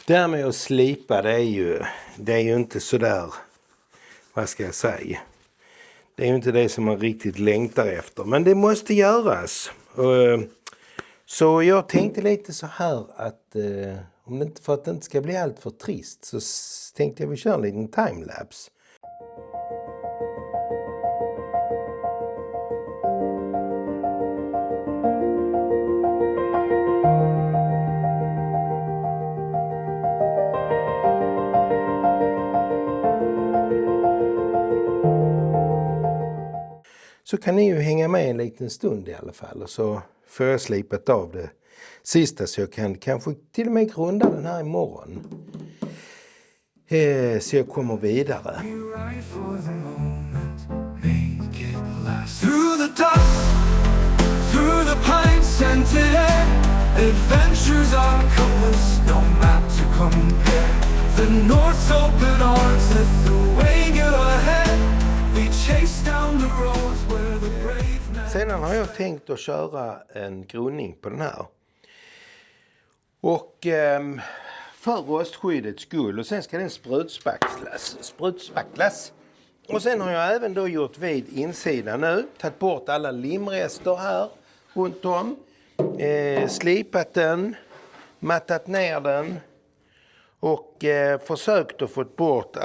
Det här med att slipa, det är ju inte sådär, vad ska jag säga? Det är ju inte det som man riktigt längtar efter, men det måste göras. Så jag tänkte lite så här att om det inte, för att det inte ska bli allt för trist, så tänkte jag vi kör en liten timelapse. Så kan ni ju hänga med en liten stund i alla fall, och så får jag slipat av det sista så jag kan kanske till och med grunda den här imorgon. Så jag kommer vidare. Sedan har jag tänkt att köra en grundning på den här. Och för rostskyddets skull. Och sen ska den sprutspacklas. Och sen har jag även då gjort vid insidan nu. Tagit bort alla limrester här runt om. Slipat den. Mattat ner den. Och försökt att få bort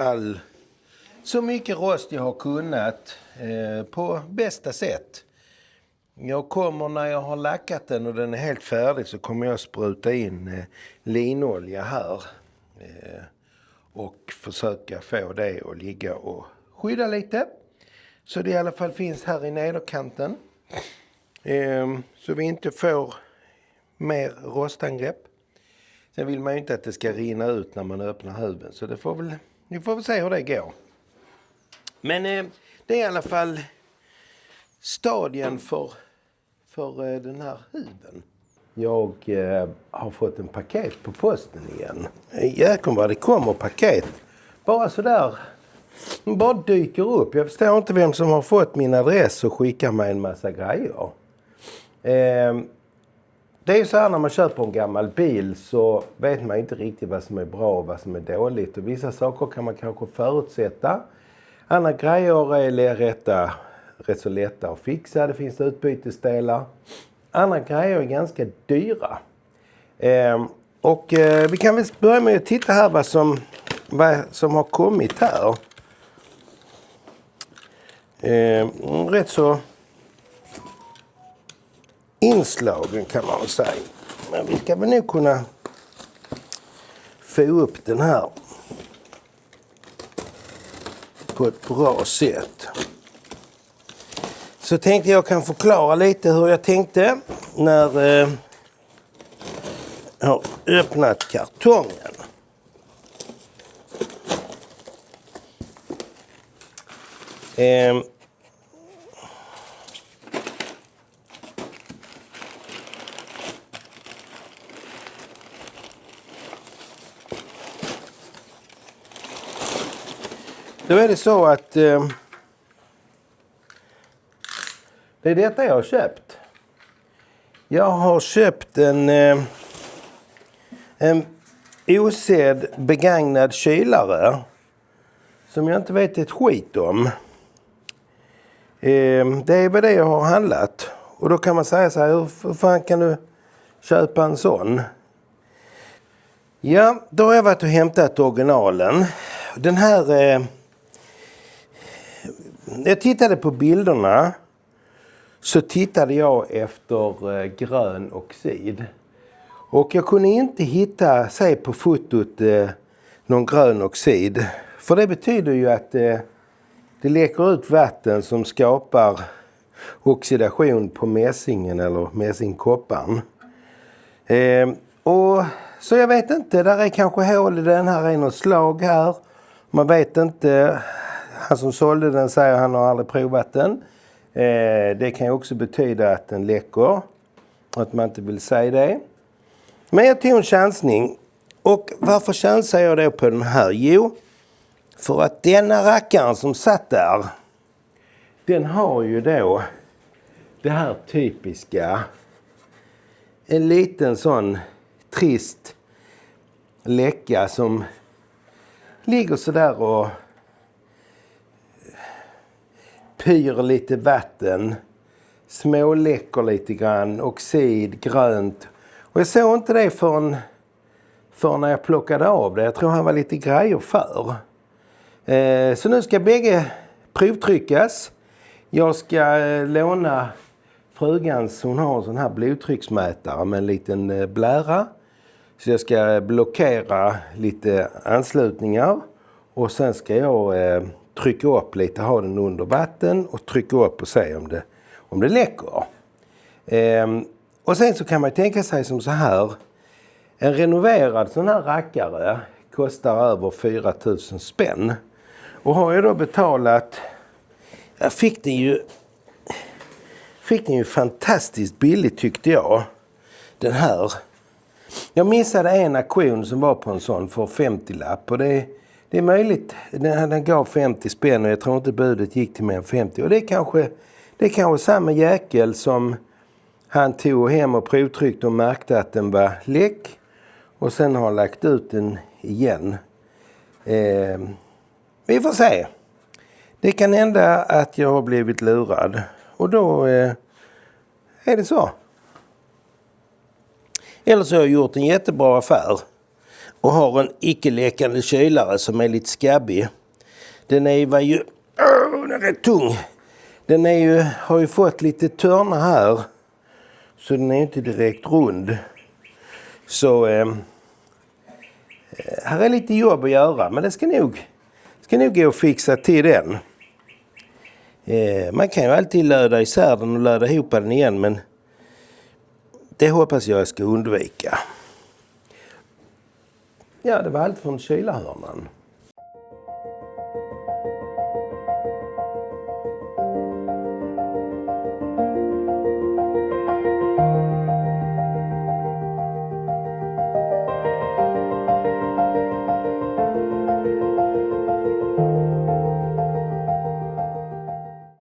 så mycket rost jag har kunnat på bästa sätt. Jag kommer, när jag har lackat den och den är helt färdig, så kommer jag spruta in linolja här. Och försöka få det att ligga och skydda lite. Så det i alla fall finns här i nederkanten. Så vi inte får mer rostangrepp. Sen vill man ju inte att det ska rinna ut när man öppnar huven. Så vi får väl se hur det går. Men det är i alla fall stadien för den här huven. Jag har fått en paket på posten igen. Jäklar vad det kommer paket. Bara sådär. Bara dyker upp. Jag förstår inte vem som har fått min adress och skickar mig en massa grejer. Det är ju så här, när man köper en gammal bil så vet man inte riktigt vad som är bra och vad som är dåligt. Och vissa saker kan man kanske förutsätta. Andra grejer är rätt så lätta att fixa. Det finns utbytesdelar. Andra grejer är ganska dyra. Vi kan väl börja med att titta här vad som har kommit här. Rätt så inslagen kan man väl säga. Men vi ska väl nu kunna få upp den här på ett bra sätt. Så tänkte jag kan förklara lite hur jag tänkte när jag har öppnat kartongen. Då är det så att det är detta jag har köpt. Jag har köpt en osedd begagnad kylare som jag inte vet ett skit om. Det är väl det jag har handlat. Och då kan man säga så här, hur fan kan du köpa en sån? Ja, då har jag varit och hämtat originalen. Den här... Jag tittade på bilderna, så tittade jag efter grön oxid. Och jag kunde inte se på fotot någon grön oxid. För det betyder ju att det läcker ut vatten som skapar oxidation på mässingen eller mässingkopparn. Så jag vet inte, där är kanske hål i den, här är något slag här. Man vet inte. Han som sålde den säger att han har aldrig provat den. Det kan ju också betyda att den läcker. Att man inte vill säga det. Men jag tog en chansning. Och varför chansar jag då på den här? Jo, för att denna rackaren som satt där, den har ju då det här typiska. En liten sån trist läcka som ligger så där och pyr lite vatten. Småläcker lite grann, oxid, grönt. Och jag såg inte det för när jag plockade av det. Jag tror han var lite grejer för. Så nu ska bägge provtryckas. Jag ska låna frugans, hon har en sån här blodtrycksmätare med en liten blära. Så jag ska blockera lite anslutningar. Och sen ska jag trycka upp lite, ha den under vatten och trycka upp och se om det läcker. Och sen så kan man tänka sig som så här. En renoverad sån här rackare kostar över 4 000 spänn. Och har jag då betalat, jag fick den ju fantastiskt billigt tyckte jag. Den här. Jag missade en auktion som var på en sån för 50-lapp. Och det är möjligt, den gav 50 spänn och jag tror inte budet gick till mer än 50. Och det är kanske samma jäkel som han tog hem och provtryckte och märkte att den var läck. Och sen har lagt ut den igen. Vi får se. Det kan hända att jag har blivit lurad. Och då är det så. Eller så har jag gjort en jättebra affär. Och har en icke-läckande kylare som är lite skabbig. Den är ju... den är rätt tung. Den har ju fått lite törnar här. Så den är inte direkt rund. Så här är lite jobb att göra. Men det ska nog gå att fixa till den. Man kan ju alltid löda isär den och löda ihop den igen. Men det hoppas jag ska undvika. Ja, det var allt från kylarhörnan.